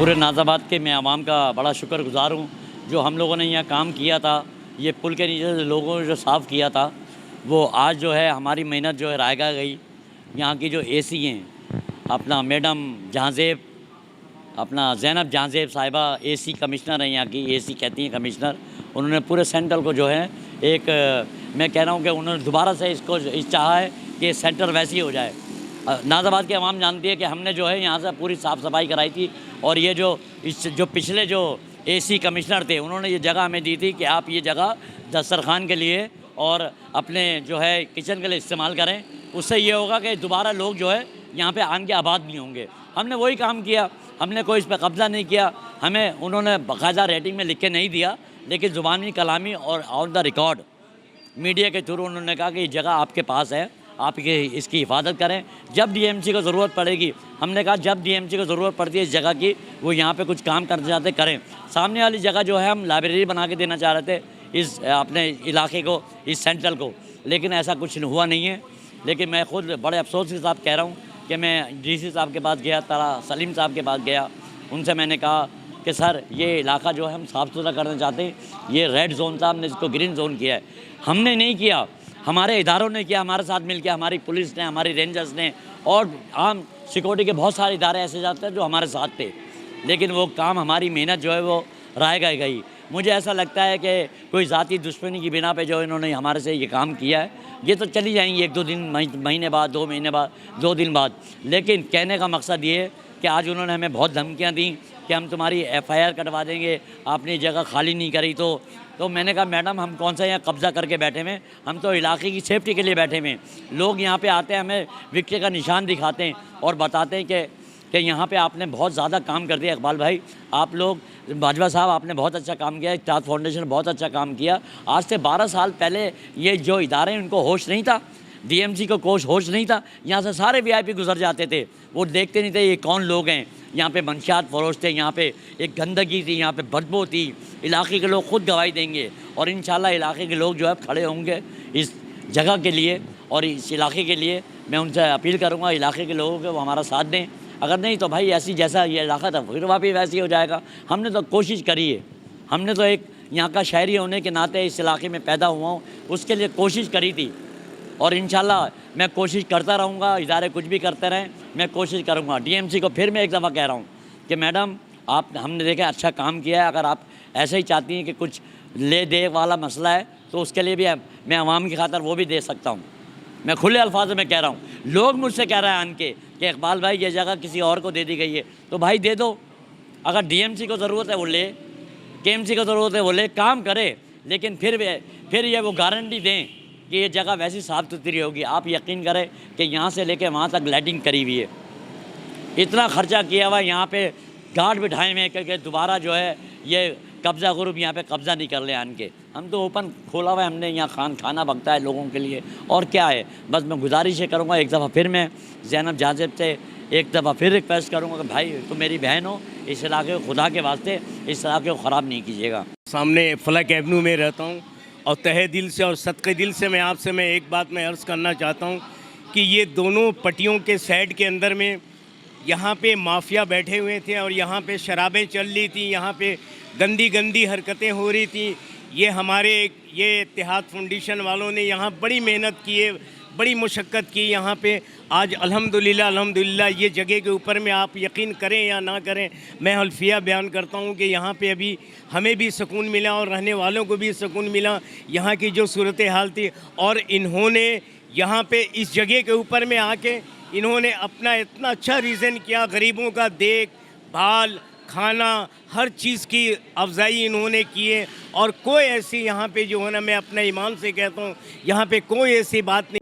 पूरे नाज़ाबाद के मैं आवाम का बड़ा शुक्रगुज़ार हूँ जो हम लोगों ने यहाँ काम किया था। ये पुल के नीचे से लोगों ने जो साफ़ किया था वो आज जो है हमारी मेहनत जो है रायगा गई। यहाँ की जो एसी हैं अपना मैडम जहाँज़ेब, अपना ज़ैनब जहाँज़ेब साहिबा एसी कमिश्नर हैं, यहाँ की एसी कहती हैं कमिश्नर। उन्होंने पूरे सेंटर को जो है एक मैं कह रहा हूँ कि उन्होंने दोबारा से इसको चाहा है कि सेंटर वैसी हो जाए। नाज़ाबाद की आवाम जानती है कि हमने जो है यहाँ से पूरी साफ़ सफाई कराई थी और ये जो पिछले जो एसी कमिश्नर थे उन्होंने ये जगह हमें दी थी कि आप ये जगह दस्तरखान के लिए और अपने जो है किचन के लिए इस्तेमाल करें। उससे ये होगा कि दोबारा लोग जो है यहाँ पे आगे आबाद नहीं होंगे। हमने वही काम किया, हमने कोई इस पर कब्ज़ा नहीं किया। हमें उन्होंने बाकायदा रेटिंग में लिख के नहीं दिया, लेकिन ज़ुबानी कलामी और ऑन द रिकॉर्ड मीडिया के थ्रू उन्होंने कहा कि ये जगह आपके पास है, आप इसकी हिफाजत करें। जब डीएमसी को ज़रूरत पड़ेगी, हमने कहा जब डीएमसी को ज़रूरत पड़ती है इस जगह की, वो यहाँ पे कुछ काम करना चाहते करें। सामने वाली जगह जो है हम लाइब्रेरी बना के देना चाह रहे थे इस अपने इलाके को, इस सेंट्रल को, लेकिन ऐसा कुछ हुआ नहीं है। लेकिन मैं खुद बड़े अफसोस के साथ कह रहा हूँ कि मैं डीसी साहब के पास गया, तारा सलीम साहब के पास गया, उनसे मैंने कहा कि सर ये इलाका जो है हम साफ़ सुथरा करना चाहते हैं, ये रेड जोन था, हमने इसको ग्रीन जोन किया है। हमने नहीं किया, हमारे इदारों ने किया, हमारे साथ मिलकर, हमारी पुलिस ने, हमारी रेंजर्स ने और आम सिक्योरिटी के बहुत सारे इदारे ऐसे जाते हैं जो हमारे साथ थे, लेकिन वो काम हमारी मेहनत जो है वो रायगा गई। मुझे ऐसा लगता है कि कोई ज़ाती दुश्मनी की बिना पे जो इन्होंने हमारे से ये काम किया है, ये तो चली जाएंगी 1-2 दिन, महीने बाद, 2 महीने बाद, 2 दिन बाद, लेकिन कहने का मकसद ये है कि आज उन्होंने हमें बहुत धमकियाँ दी कि हम तुम्हारी FIR कटवा देंगे, आपने जगह खाली नहीं करी तो मैंने कहा मैडम हम कौन सा यहाँ कब्ज़ा करके बैठे हुए, हम तो इलाके की सेफ्टी के लिए बैठे हुए। लोग यहाँ पे आते हैं, हमें विक्टे का निशान दिखाते हैं और बताते हैं कि यहाँ पे आपने बहुत ज़्यादा काम कर दिया इकबाल भाई, आप लोग बाजवा साहब आपने बहुत अच्छा काम किया, स्टार फाउंडेशन ने बहुत अच्छा काम किया। आज से 12 साल पहले ये जो इदारे हैं उनको होश नहीं था, डीएमसी को होश नहीं था, यहाँ से सारे VIP गुजर जाते थे, वो देखते नहीं थे ये कौन लोग हैं। यहाँ पे मंशियात फरोश थे, यहाँ पे एक गंदगी थी, यहाँ पे बदबू थी। इलाके के लोग खुद गवाही देंगे और इंशाल्लाह इलाके के लोग जो है खड़े होंगे इस जगह के लिए और इस इलाके के लिए। मैं उनसे अपील करूँगा इलाके के लोगों को वो हमारा साथ दें, अगर नहीं तो भाई ऐसी जैसा ये इलाका था फिर वापस वैसे ही हो जाएगा। हमने तो कोशिश करी है, हमने तो एक यहाँ का शहरी होने के नाते इस इलाके में पैदा हुआ हूँ, उसके लिए कोशिश करी थी और इंशाल्लाह मैं कोशिश करता रहूँगा। इदारे कुछ भी करते रहें, मैं कोशिश करूँगा। डीएमसी को फिर मैं एक दफ़ा कह रहा हूँ कि मैडम हमने देखा अच्छा काम किया है, अगर आप ऐसे ही चाहती हैं कि कुछ ले दे वाला मसला है तो उसके लिए भी मैं आवाम की खातर वो भी दे सकता हूँ। मैं खुले अल्फाजों में कह रहा हूँ। लोग मुझसे कह रहे हैं आन के कि इकबाल भाई ये जगह किसी और को दे दी गई है, तो भाई दे दो। अगर डीएमसी को ज़रूरत है वो ले, KMC को ज़रूरत है वो ले, काम करे, लेकिन फिर ये वो गारंटी दें कि ये जगह वैसी साफ़ सुथरी होगी। आप यकीन करें कि यहाँ से लेके वहाँ तक लाइटिंग करी हुई है, इतना खर्चा किया हुआ, यहाँ पे गार्ड बिठाए हुए कि दोबारा जो है ये कब्ज़ा ग्रुप यहाँ पे कब्ज़ा नहीं कर ले आन के। हम तो ओपन खोला हुआ है, हमने यहाँ खाना बकता है लोगों के लिए और क्या है। बस मैं गुजारिश ये करूँगा एक दफ़ा फिर मैं ज़ैनब जहाँज़ेब से एक दफ़ा फिर रिक्वेस्ट करूँगा कि भाई तुम मेरी बहन हो, इस इलाके को खुदा के वास्ते इस इलाके को ख़राब नहीं कीजिएगा। सामने फलक एवेन्यू में रहता हूँ और तहे दिल से और सदक़े दिल से मैं एक बात मैं अर्ज़ करना चाहता हूँ कि ये दोनों पट्टियों के साइड के अंदर में यहाँ पे माफिया बैठे हुए थे और यहाँ पे शराबें चल रही थी, यहाँ पे गंदी हरकतें हो रही थी। ये इत्तेहाद फाउंडेशन वालों ने यहाँ बड़ी मेहनत की है, बड़ी मुशक्क़त की। यहाँ पे आज अल्हम्दुलिल्लाह ये जगह के ऊपर में आप यकीन करें या ना करें, मैं हल्फिया बयान करता हूँ कि यहाँ पे अभी हमें भी सुकून मिला और रहने वालों को भी सुकून मिला। यहाँ की जो सूरत हाल थी और इन्होंने यहाँ पे इस जगह के ऊपर में आके इन्होंने अपना इतना अच्छा रीज़न किया, गरीबों का देखभाल, खाना, हर चीज़ की अफजाई इन्होंने की है और कोई ऐसी यहाँ पे जो है ना, मैं अपने ईमान से कहता हूँ यहाँ पे कोई ऐसी बात नहीं।